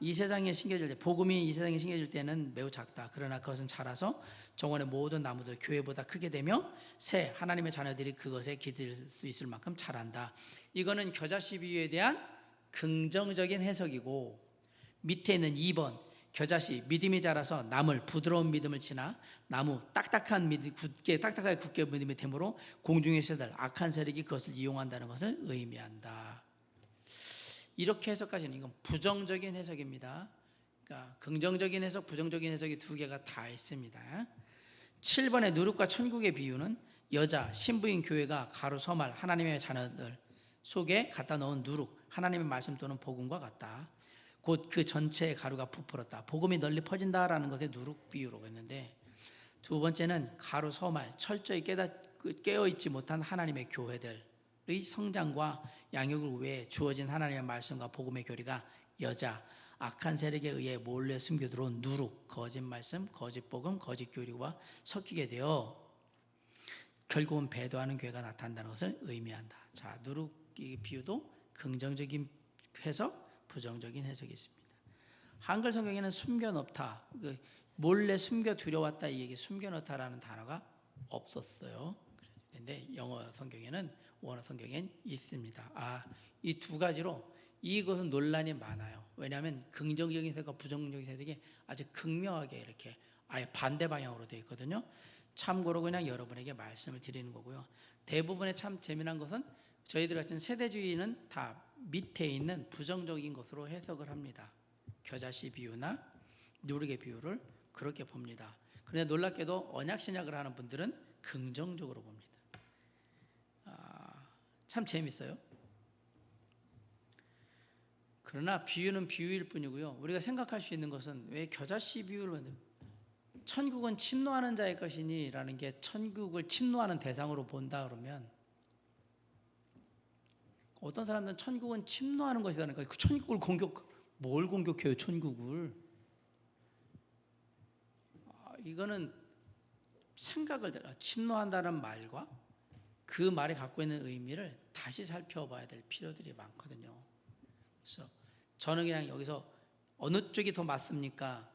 이 세상에 심겨질 때, 복음이 이 세상에 심겨질 때는 매우 작다. 그러나 그것은 자라서 정원의 모든 나무들 교회보다 크게 되며 새 하나님의 자녀들이 그것에 기댈 수 있을 만큼 자란다. 이거는 겨자씨 비유에 대한 긍정적인 해석이고, 밑에 있는 2번 겨자씨, 믿음이 자라서 나물, 부드러운 믿음을 지나 나무, 딱딱하게 굳게 믿음이 되므로 공중의 새들, 악한 세력이 그것을 이용한다는 것을 의미한다. 이렇게 해석까지는 이건 부정적인 해석입니다. 그러니까 긍정적인 해석, 부정적인 해석이 두 개가 다 있습니다. 7번의 누룩과 천국의 비유는 여자, 신부인 교회가 가로 서말 하나님의 자녀들 속에 갖다 넣은 누룩, 하나님의 말씀 또는 복음과 같다. 곧 그 전체의 가루가 부풀었다. 복음이 널리 퍼진다라는 것에 누룩 비유로 했는데, 두 번째는 가로 서말 철저히 깨어있지 못한 하나님의 교회들의 성장과 양육을 위해 주어진 하나님의 말씀과 복음의 교리가 여자, 악한 세력에 의해 몰래 숨겨 들어온 누룩, 거짓 말씀, 거짓 복음, 거짓 교리와 섞이게 되어 결국은 배도하는 교회가 나타난다는 것을 의미한다. 자, 누룩의 비유도 긍정적인 해석, 부정적인 해석이 있습니다. 한글 성경에는 숨겨놓다, 몰래 숨겨 두려웠다, 이 얘기 숨겨놓다라는 단어가 없었어요. 그런데 영어 성경에는, 원어 성경엔 있습니다. 이 두 가지로 이것은 논란이 많아요. 왜냐하면 긍정적인 해석과 부정적인 해석이 아주 극명하게 이렇게 아예 반대 방향으로 되어 있거든요. 참고로 그냥 여러분에게 말씀을 드리는 거고요. 대부분의 참 재미난 것은 저희들 같은 세대주의는 다 밑에 있는 부정적인 것으로 해석을 합니다. 겨자씨 비유나 누룩의 비유를 그렇게 봅니다. 그런데 놀랍게도 언약신약을 하는 분들은 긍정적으로 봅니다. 참 재밌어요. 그러나 비유는 비유일 뿐이고요. 우리가 생각할 수 있는 것은 왜 겨자씨 비유를, 천국은 침노하는 자의 것이니 라는 게 천국을 침노하는 대상으로 본다 그러면, 어떤 사람들은 천국은 침노하는 것이라는 거예요. 그 천국을 뭘 공격해요, 천국을. 이거는 생각을, 침노한다는 말과 그 말이 갖고 있는 의미를 다시 살펴봐야 될 필요들이 많거든요. 그래서 저는 그냥 여기서 어느 쪽이 더 맞습니까?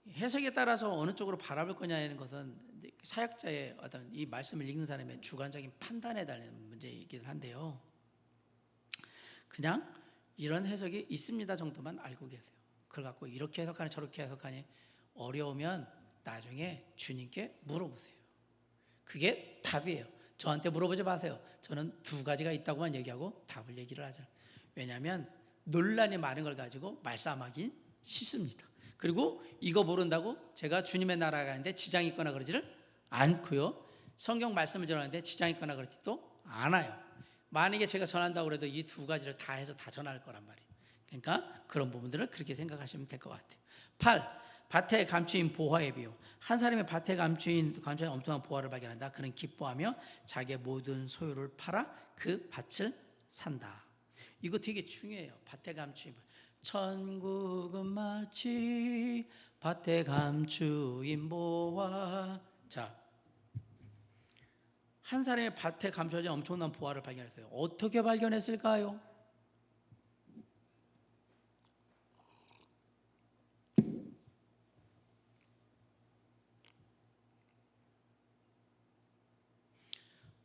해석에 따라서 어느 쪽으로 바라볼 거냐는 것은 사역자의 어떤 이 말씀을 읽는 사람의 주관적인 판단에 달린 문제이긴 한데요. 그냥 이런 해석이 있습니다 정도만 알고 계세요. 그걸 갖고 이렇게 해석하니 저렇게 해석하니 어려우면 나중에 주님께 물어보세요. 그게 답이에요. 저한테 물어보지 마세요. 저는 두 가지가 있다고만 얘기하고 답을 얘기를 하죠. 왜냐하면 논란이 많은 걸 가지고 말싸움하기 싫습니다. 그리고 이거 모른다고 제가 주님의 나라에 가는데 지장이 있거나 그러지를 않고요. 성경 말씀을 전하는데 지장이 있거나 그러지도 않아요. 만약에 제가 전한다고 해도 이 두 가지를 다 해서 다 전할 거란 말이에요. 그러니까 그런 부분들을 그렇게 생각하시면 될 것 같아요. 8. 밭에 감추인 보화의 비유. 한 사람이 밭에 감추인 엄청난 보화를 발견한다. 그는 기뻐하며 자기의 모든 소유를 팔아 그 밭을 산다. 이거 되게 중요해요. 밭에 감추인. 천국은 마치 밭에 감추인 보화. 자, 한 사람의 밭에 감춰진 엄청난 보화를 발견했어요. 어떻게 발견했을까요?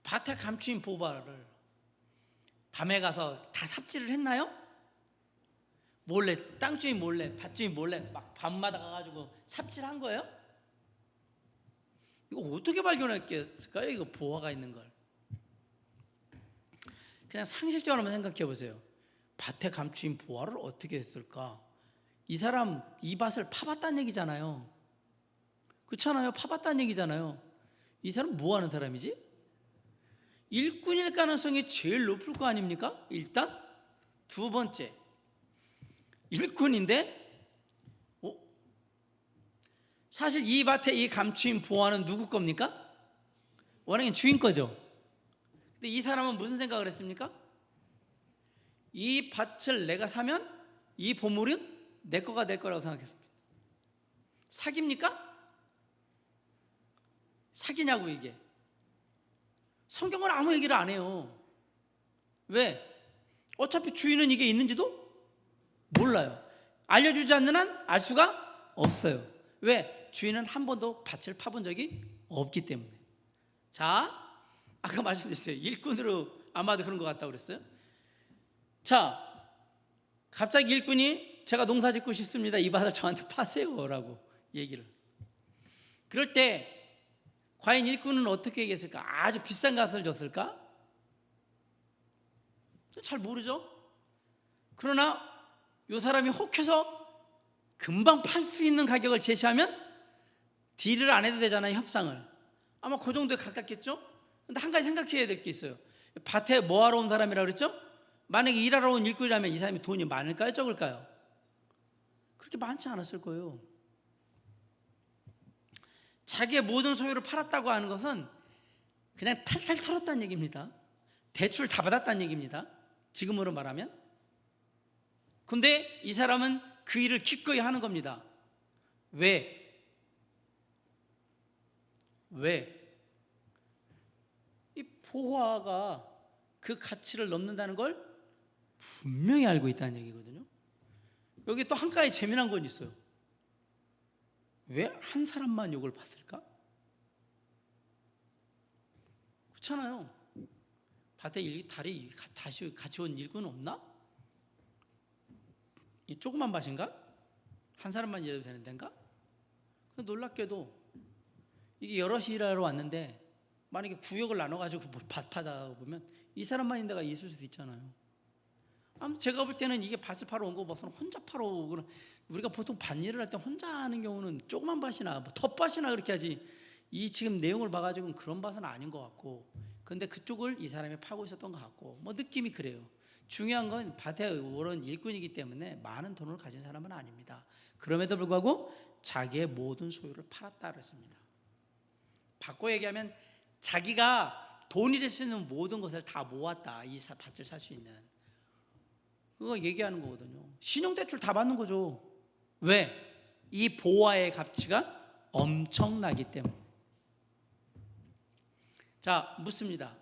밭에 감추인 보화를 밤에 가서 다 삽질을 했나요? 몰래, 땅 주인 몰래, 밭 주인 몰래 막 밤마다 가가지고 삽질한 거예요? 이거 어떻게 발견했겠을까요? 이거 보화가 있는 걸. 그냥 상식적으로만 생각해 보세요. 밭에 감추인 보화를 어떻게 했을까? 이 사람 이 밭을 파봤다는 얘기잖아요. 그렇잖아요. 파봤다는 얘기잖아요. 이 사람 뭐 하는 사람이지? 일꾼일 가능성이 제일 높을 거 아닙니까? 일단 두 번째, 일꾼인데 사실 이 밭에 이 감추인 보화는 누구 겁니까? 원하긴 주인 거죠. 근데 이 사람은 무슨 생각을 했습니까? 이 밭을 내가 사면 이 보물은 내 거가 될 거라고 생각했습니다. 사기입니까? 사기냐고. 이게 성경은 아무 얘기를 안 해요. 왜? 어차피 주인은 이게 있는지도 몰라요. 알려주지 않는 한 알 수가 없어요. 왜? 주인은 한 번도 밭을 파본 적이 없기 때문에. 자, 아까 말씀드렸어요. 일꾼으로 아마도 그런 것 같다고 그랬어요. 자, 갑자기 일꾼이 제가 농사 짓고 싶습니다. 이 밭을 저한테 파세요 라고 얘기를. 그럴 때 과연 일꾼은 어떻게 얘기했을까? 아주 비싼 값을 줬을까? 잘 모르죠. 그러나 이 사람이 혹해서 금방 팔 수 있는 가격을 제시하면 딜을 안 해도 되잖아요, 협상을. 아마 그 정도에 가깝겠죠? 근데 한 가지 생각해야 될 게 있어요. 밭에 뭐하러 온 사람이라고 그랬죠? 만약에 일하러 온 일꾼이라면 이 사람이 돈이 많을까요, 적을까요? 그렇게 많지 않았을 거예요. 자기의 모든 소유를 팔았다고 하는 것은 그냥 탈탈 털었다는 얘기입니다. 대출 다 받았다는 얘기입니다, 지금으로 말하면. 근데 이 사람은 그 일을 기꺼이 하는 겁니다. 왜? 이 보화가 그 가치를 넘는다는 걸 분명히 알고 있다는 얘기거든요. 여기 또 한 가지 재미난 건 있어요. 왜 한 사람만 욕을 봤을까? 그렇잖아요. 밭에 다리 다시 같이 온 일꾼 없나? 이 조그만 밭인가? 한 사람만 일해도 되는 데인가? 놀랍게도 이게 여럿이 일하러 왔는데 만약에 구역을 나눠가지고 밭 파다 보면 이 사람만 있는 데가 있을 수도 있잖아요. 아무튼 제가 볼 때는 이게 밭을 파러 온 거 봐서는 혼자 파러 오고, 우리가 보통 밭일을 할 때 혼자 하는 경우는 조그만 밭이나 뭐 텃밭이나 그렇게 하지, 이 지금 내용을 봐가지고는 그런 밭은 아닌 것 같고, 근데 그쪽을 이 사람이 파고 있었던 것 같고, 뭐 느낌이 그래요. 중요한 건 밭에 오른 일꾼이기 때문에 많은 돈을 가진 사람은 아닙니다. 그럼에도 불구하고 자기의 모든 소유를 팔았다 그랬습니다. 바꿔 얘기하면 자기가 돈이 될 수 있는 모든 것을 다 모았다, 이 밭을 살 수 있는. 그거 얘기하는 거거든요. 신용대출 다 받는 거죠. 왜? 이 보화의 가치가 엄청나기 때문에. 자, 묻습니다.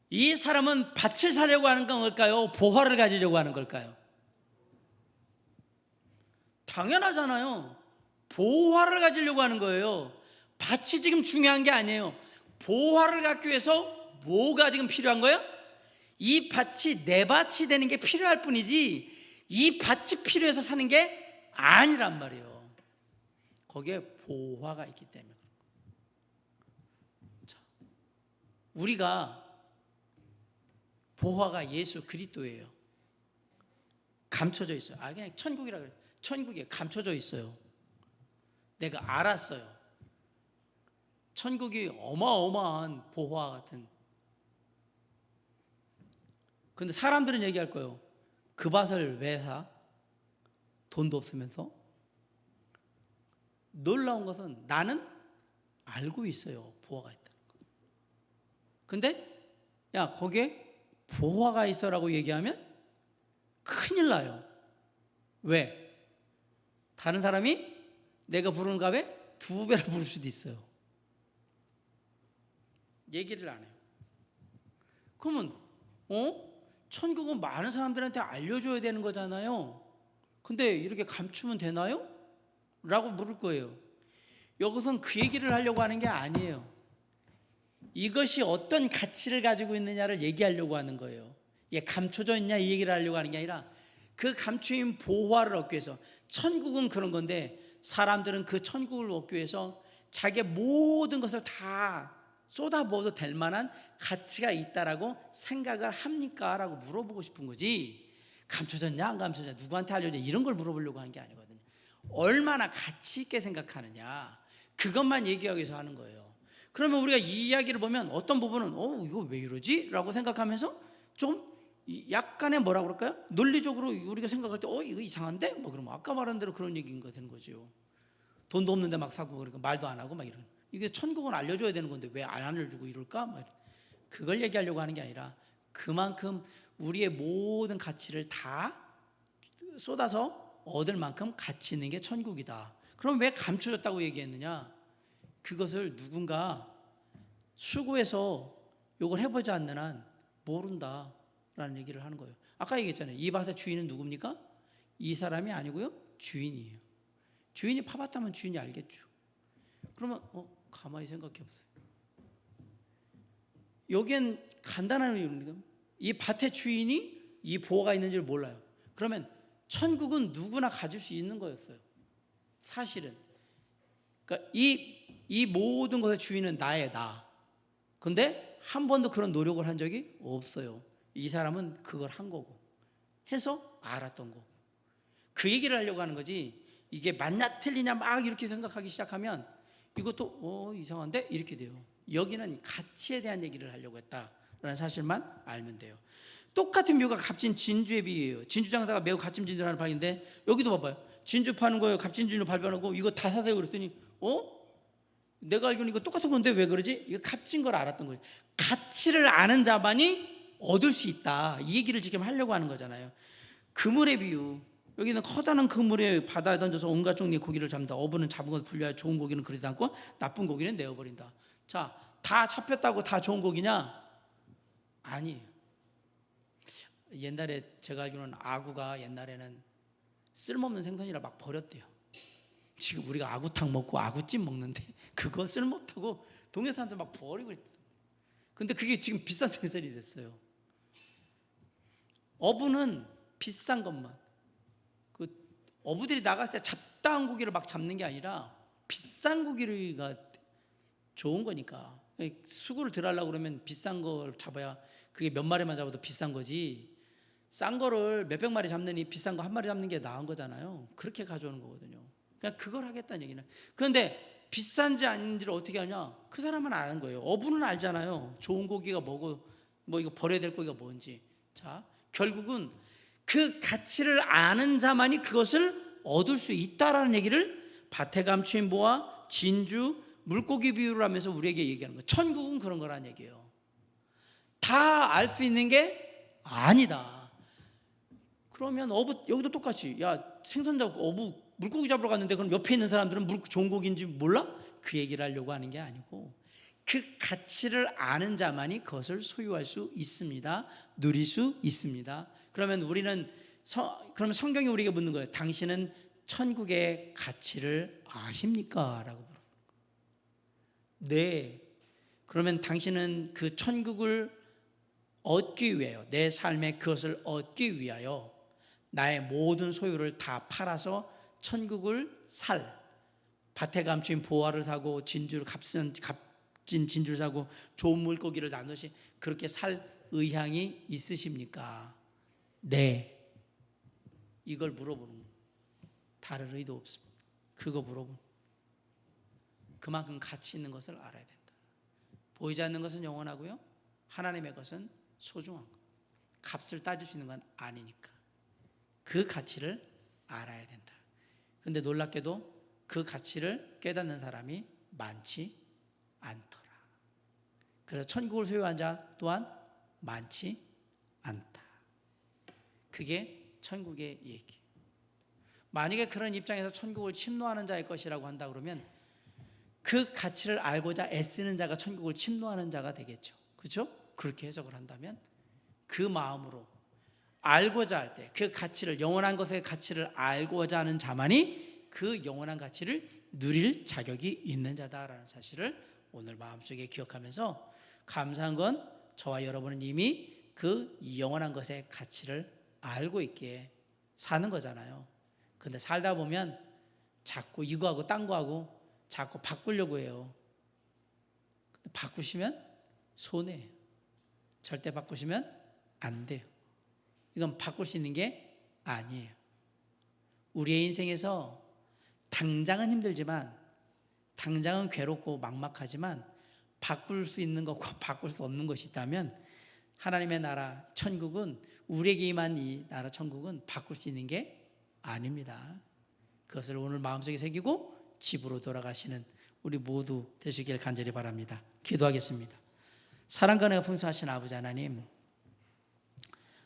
이 사람은 밭을 사려고 하는 걸까요? 보화를 가지려고 하는 걸까요? 당연하잖아요. 보화를 가지려고 하는 거예요. 밭이 지금 중요한 게 아니에요. 보화를 갖기 위해서 뭐가 지금 필요한 거예요? 이 밭이 내 밭이 되는 게 필요할 뿐이지 이 밭이 필요해서 사는 게 아니란 말이에요. 거기에 보화가 있기 때문에. 자, 우리가 보화가 예수 그리스도예요. 감춰져 있어요. 그냥 천국이라 그래요. 천국에 감춰져 있어요. 내가 알았어요. 천국이 어마어마한 보화 같은. 근데 사람들은 얘기할 거예요. 그 밭을 왜 사? 돈도 없으면서. 놀라운 것은 나는 알고 있어요, 보화가 있다는 거. 근데 야, 거기에 보화가 있어라고 얘기하면 큰일 나요. 왜? 다른 사람이 내가 부르는 값에 2배를 부를 수도 있어요. 얘기를 안 해요. 그러면 천국은 많은 사람들한테 알려줘야 되는 거잖아요. 근데 이렇게 감추면 되나요? 라고 물을 거예요. 여기서는 그 얘기를 하려고 하는 게 아니에요. 이것이 어떤 가치를 가지고 있느냐를 얘기하려고 하는 거예요. 이게 감춰져 있냐 이 얘기를 하려고 하는 게 아니라 그 감추인 보화를 얻기 위해서. 천국은 그런 건데 사람들은 그 천국을 얻기 위해서 자기의 모든 것을 다 쏟아부어도 될 만한 가치가 있다라고 생각을 합니까? 라고 물어보고 싶은 거지, 감춰졌냐 안 감춰졌냐 누구한테 알려줬냐 이런 걸 물어보려고 하는 게 아니거든요. 얼마나 가치 있게 생각하느냐, 그것만 얘기하기 위해서 하는 거예요. 그러면 우리가 이 이야기를 보면 어떤 부분은 이거 왜 이러지? 라고 생각하면서 좀 약간의 뭐라 그럴까요? 논리적으로 우리가 생각할 때 이거 이상한데? 뭐 그러면 아까 말한 대로 그런 얘기인 거 되는 거죠. 돈도 없는데 막 사고 그러니까 말도 안 하고 막 이런. 이게 천국은 알려줘야 되는 건데 왜 안 알려주고 이럴까? 그걸 얘기하려고 하는 게 아니라 그만큼 우리의 모든 가치를 다 쏟아서 얻을 만큼 가치 있는 게 천국이다. 그럼 왜 감춰졌다고 얘기했느냐? 그것을 누군가 수고해서 이걸 해보지 않는 한 모른다라는 얘기를 하는 거예요. 아까 얘기했잖아요. 이 밭의 주인은 누굽니까? 이 사람이 아니고요, 주인이에요. 주인이 파봤다면 주인이 알겠죠. 그러면 가만히 생각해 보세요. 여기엔 간단한 의미입니다. 이 밭의 주인이 이 보화가 있는지를 몰라요. 그러면 천국은 누구나 가질 수 있는 거였어요, 사실은. 그러니까 이 모든 것의 주인은 나. 근데 한 번도 그런 노력을 한 적이 없어요. 이 사람은 그걸 한 거고. 해서 알았던 거. 그 얘기를 하려고 하는 거지. 이게 맞냐 틀리냐 막 이렇게 생각하기 시작하면 이것도 이상한데 이렇게 돼요. 여기는 가치에 대한 얘기를 하려고 했다라는 사실만 알면 돼요. 똑같은 묘가 값진 진주의 비유예요. 진주 장사가 매우 값진 진주라는 발인데 여기도 봐봐요. 진주 파는 거예요. 값진 진주 발견하고 이거 다 사세요 그랬더니 내가 알기로는 이거 똑같은 건데 왜 그러지? 이거 값진 걸 알았던 거예요. 가치를 아는 자만이 얻을 수 있다. 이 얘기를 지금 하려고 하는 거잖아요. 그물의 비유. 여기는 커다란 그물에 바다에 던져서 온갖 종류의 고기를 잡는다. 어부는 잡은 것 분류하여 좋은 고기는 그리지 않고 나쁜 고기는 내어버린다. 자, 다 잡혔다고 다 좋은 고기냐? 아니에요. 옛날에 제가 알기로는 아구가 옛날에는 쓸모없는 생선이라 막 버렸대요. 지금 우리가 아구탕 먹고 아구찜 먹는데 그거 쓸모없다고 동네 사람들 막 버리고 있대요. 근데 그게 지금 비싼 생선이 됐어요. 어부는 비싼 것만, 그 어부들이 나갔을 때 잡다한 고기를 막 잡는 게 아니라 비싼 고기가 좋은 거니까. 수구를 들어가려고 그러면 비싼 걸 잡아야 그게 몇 마리만 잡아도 비싼 거지, 싼 거를 몇백 마리 잡느니 비싼 거 한 마리 잡는 게 나은 거잖아요. 그렇게 가져오는 거거든요. 그냥 그걸 하겠다는 얘기는. 그런데 비싼지 아닌지를 어떻게 하냐? 그 사람은 아는 거예요. 어부는 알잖아요. 좋은 고기가 뭐고 뭐 이거 버려야 될 고기가 뭔지. 자, 결국은 그 가치를 아는 자만이 그것을 얻을 수 있다라는 얘기를 밭에 감추인 보화, 진주, 물고기 비유를 하면서 우리에게 얘기하는 거예요. 천국은 그런 거란 얘기예요. 다 알 수 있는 게 아니다. 그러면 어부, 여기도 똑같이, 야, 생선 잡고 어부 물고기 잡으러 갔는데 그럼 옆에 있는 사람들은 좋은 고기인지 몰라? 그 얘기를 하려고 하는 게 아니고, 그 가치를 아는 자만이 그것을 소유할 수 있습니다. 누릴 수 있습니다. 그러면 우리는 그러면 성경이 우리에게 묻는 거예요. 당신은 천국의 가치를 아십니까? 라고 물어보는 거예요. 네. 그러면 당신은 그 천국을 얻기 위하여, 내 삶에 그것을 얻기 위하여 나의 모든 소유를 다 팔아서 천국을 밭에 감춘 보화를 사고 진주를 값진 진주를 사고 좋은 물고기를 나누시 그렇게 살 의향이 있으십니까? 네. 이걸 물어보는 거예요. 다른 의도 없습니다. 그거 물어보는 거예요. 그만큼 가치 있는 것을 알아야 된다. 보이지 않는 것은 영원하고요, 하나님의 것은 소중한 것. 값을 따질 수 있는 건 아니니까 그 가치를 알아야 된다. 근데 놀랍게도 그 가치를 깨닫는 사람이 많지 않더라. 그래서 천국을 소유한 자 또한 많지 않다. 그게 천국의 얘기. 만약에 그런 입장에서 천국을 침노하는 자의 것이라고 한다 그러면 그 가치를 알고자 애쓰는 자가 천국을 침노하는 자가 되겠죠. 그렇죠? 그렇게 해석을 한다면 그 마음으로 알고자 할 때 그 가치를, 영원한 것의 가치를 알고자 하는 자만이 그 영원한 가치를 누릴 자격이 있는 자다라는 사실을 오늘 마음속에 기억하면서, 감사한 건 저와 여러분은 이미 그 영원한 것의 가치를 알고 있기에 사는 거잖아요. 근데 살다 보면 자꾸 이거하고 딴 거하고 자꾸 바꾸려고 해요. 바꾸시면 손해예요. 절대 바꾸시면 안 돼요. 이건 바꿀 수 있는 게 아니에요. 우리의 인생에서 당장은 힘들지만, 당장은 괴롭고 막막하지만 바꿀 수 있는 것과 바꿀 수 없는 것이 있다면 하나님의 나라 천국은, 우리에게 임한 이 나라 천국은 바꿀 수 있는 게 아닙니다. 그것을 오늘 마음속에 새기고 집으로 돌아가시는 우리 모두 되시길 간절히 바랍니다. 기도하겠습니다. 사랑과 은혜가 풍성하신 아버지 하나님,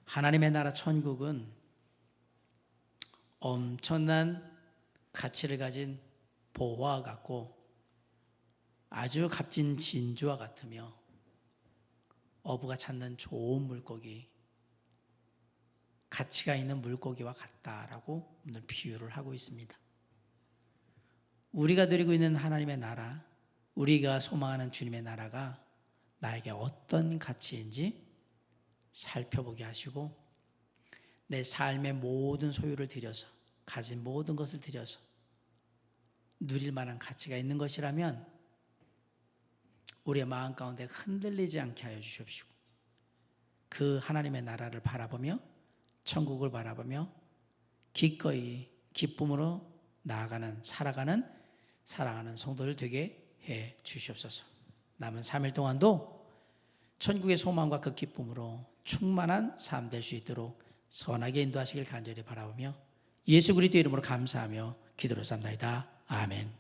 하나님의 나라 천국은 엄청난 가치를 가진 보화와 같고 아주 값진 진주와 같으며 어부가 찾는 좋은 물고기, 가치가 있는 물고기와 같다라고 오늘 비유를 하고 있습니다. 우리가 누리고 있는 하나님의 나라, 우리가 소망하는 주님의 나라가 나에게 어떤 가치인지 살펴보게 하시고, 내 삶의 모든 소유를 들여서, 가진 모든 것을 들여서 누릴 만한 가치가 있는 것이라면 우리의 마음 가운데 흔들리지 않게 하여 주십시오. 그 하나님의 나라를 바라보며 천국을 바라보며 기꺼이 기쁨으로 나아가는 살아가는 사랑하는 성도들 되게 해 주시옵소서. 남은 3일 동안도 천국의 소망과 그 기쁨으로 충만한 삶 될 수 있도록 선하게 인도하시길 간절히 바라보며 예수 그리스도 이름으로 감사하며 기도를 삼나이다. 아멘.